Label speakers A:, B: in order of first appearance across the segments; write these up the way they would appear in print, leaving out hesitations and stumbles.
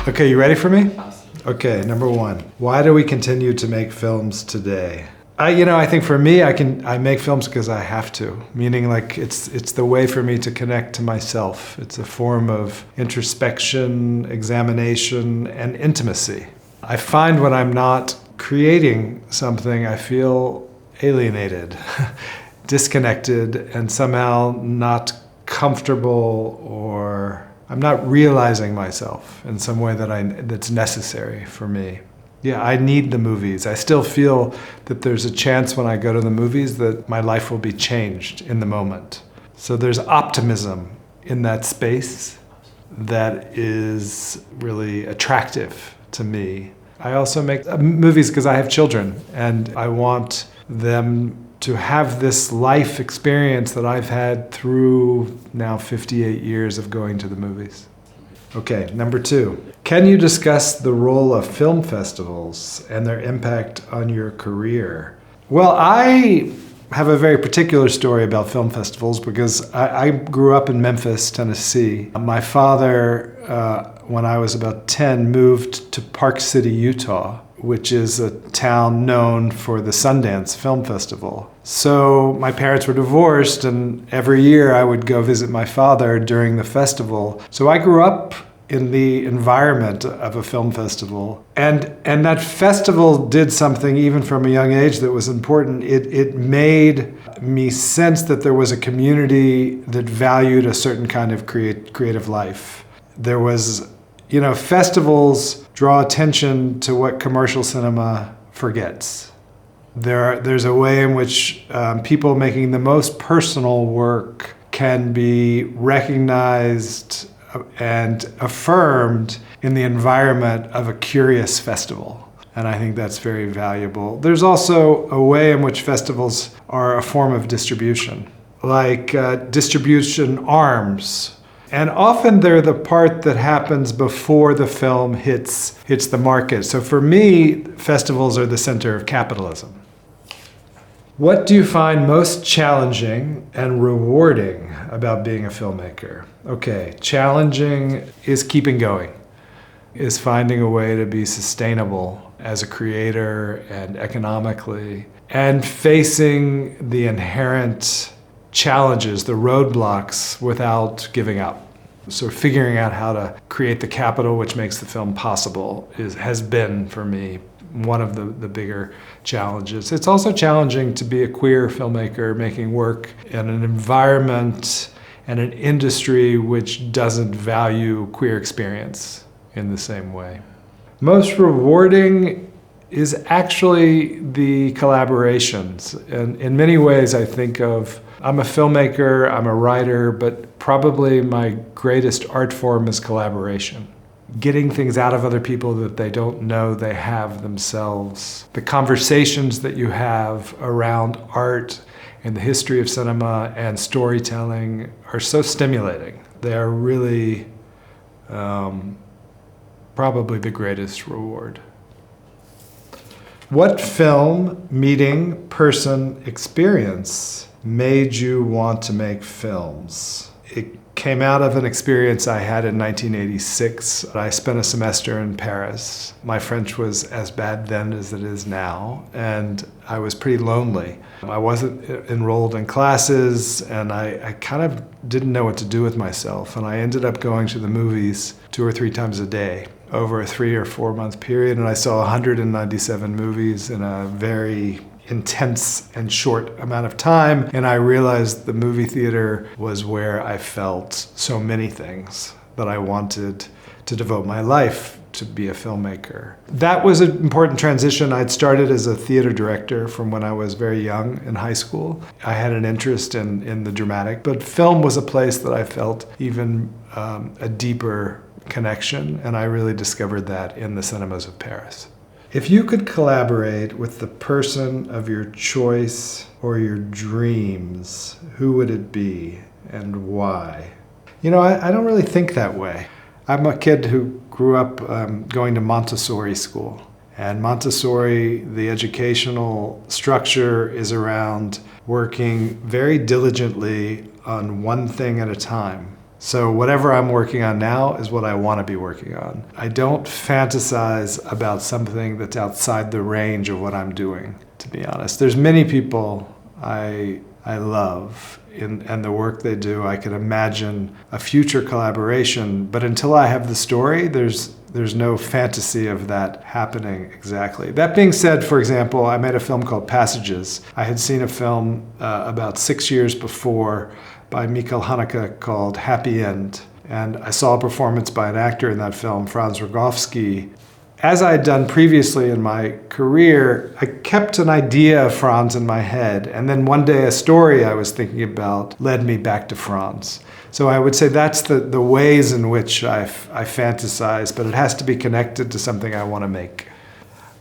A: Okay, you ready for me? Okay, number one. Why do we continue to make films today? I think for me, I make films because I have to. Meaning, like it's the way for me to connect to myself. It's a form of introspection, examination, and intimacy. I find when I'm not creating something, I feel alienated, disconnected, and somehow not comfortable, or I'm not realizing myself in some way that's necessary for me. Yeah, I need the movies. I still feel that there's a chance when I go to the movies that my life will be changed in the moment. So there's optimism in that space that is really attractive to me. I also make movies because I have children, and I want them to have this life experience that I've had through now 58 years of going to the movies. Okay, number two. Can you discuss the role of film festivals and their impact on your career? Well, I have a very particular story about film festivals because I grew up in Memphis, Tennessee. My father, when I was about 10, moved to Park City, Utah, which is a town known for the Sundance Film Festival. So my parents were divorced, and every year I would go visit my father during the festival. So I grew up in the environment of a film festival. And that festival did something even from a young age that was important. It made me sense that there was a community that valued a certain kind of creative life. There was, festivals draw attention to what commercial cinema forgets. There's a way in which people making the most personal work can be recognized and affirmed in the environment of a curious festival. And I think that's very valuable. There's also a way in which festivals are a form of distribution, like distribution arms. And often they're the part that happens before the film hits the market. So for me, festivals are the center of capitalism. What do you find most challenging and rewarding about being a filmmaker? Okay, challenging is keeping going, is finding a way to be sustainable as a creator and economically, and facing the inherent challenges, the roadblocks, without giving up. So figuring out how to create the capital which makes the film possible has been, for me, one of the bigger challenges. It's also challenging to be a queer filmmaker making work in an environment and an industry which doesn't value queer experience in the same way. Most rewarding is actually the collaborations. And in many ways I think of, I'm a filmmaker, I'm a writer, but probably my greatest art form is collaboration. Getting things out of other people that they don't know they have themselves. The conversations that you have around art and the history of cinema and storytelling are so stimulating. They are really probably the greatest reward. What film, meeting, person, experience made you want to make films? It came out of an experience I had in 1986. I spent a semester in Paris. My French was as bad then as it is now, and I was pretty lonely. I wasn't enrolled in classes, and I kind of didn't know what to do with myself, and I ended up going to the movies 2 or 3 times a day over a 3 or 4 month period, and I saw 197 movies in a very intense and short amount of time, and I realized the movie theater was where I felt so many things that I wanted to devote my life to be a filmmaker. That was an important transition. I'd started as a theater director from when I was very young in high school. I had an interest in the dramatic, but film was a place that I felt even a deeper connection, and I really discovered that in the cinemas of Paris. If you could collaborate with the person of your choice or your dreams, who would it be and why? I don't really think that way. I'm a kid who grew up going to Montessori school. And Montessori, the educational structure is around working very diligently on one thing at a time. So whatever I'm working on now is what I want to be working on. I don't fantasize about something that's outside the range of what I'm doing, to be honest. There's many people I love and the work they do. I can imagine a future collaboration, but until I have the story, there's no fantasy of that happening exactly. That being said, for example, I made a film called Passages. I had seen a film about 6 years before by Mikhail Haneke called Happy End. And I saw a performance by an actor in that film, Franz Rogowski. As I had done previously in my career, I kept an idea of Franz in my head. And then one day a story I was thinking about led me back to Franz. So I would say that's the ways in which I fantasize, but it has to be connected to something I want to make.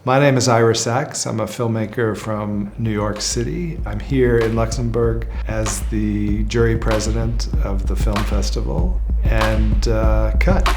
A: My name is Ira Sachs. I'm a filmmaker from New York City. I'm here in Luxembourg as the jury president of the film festival. And cut.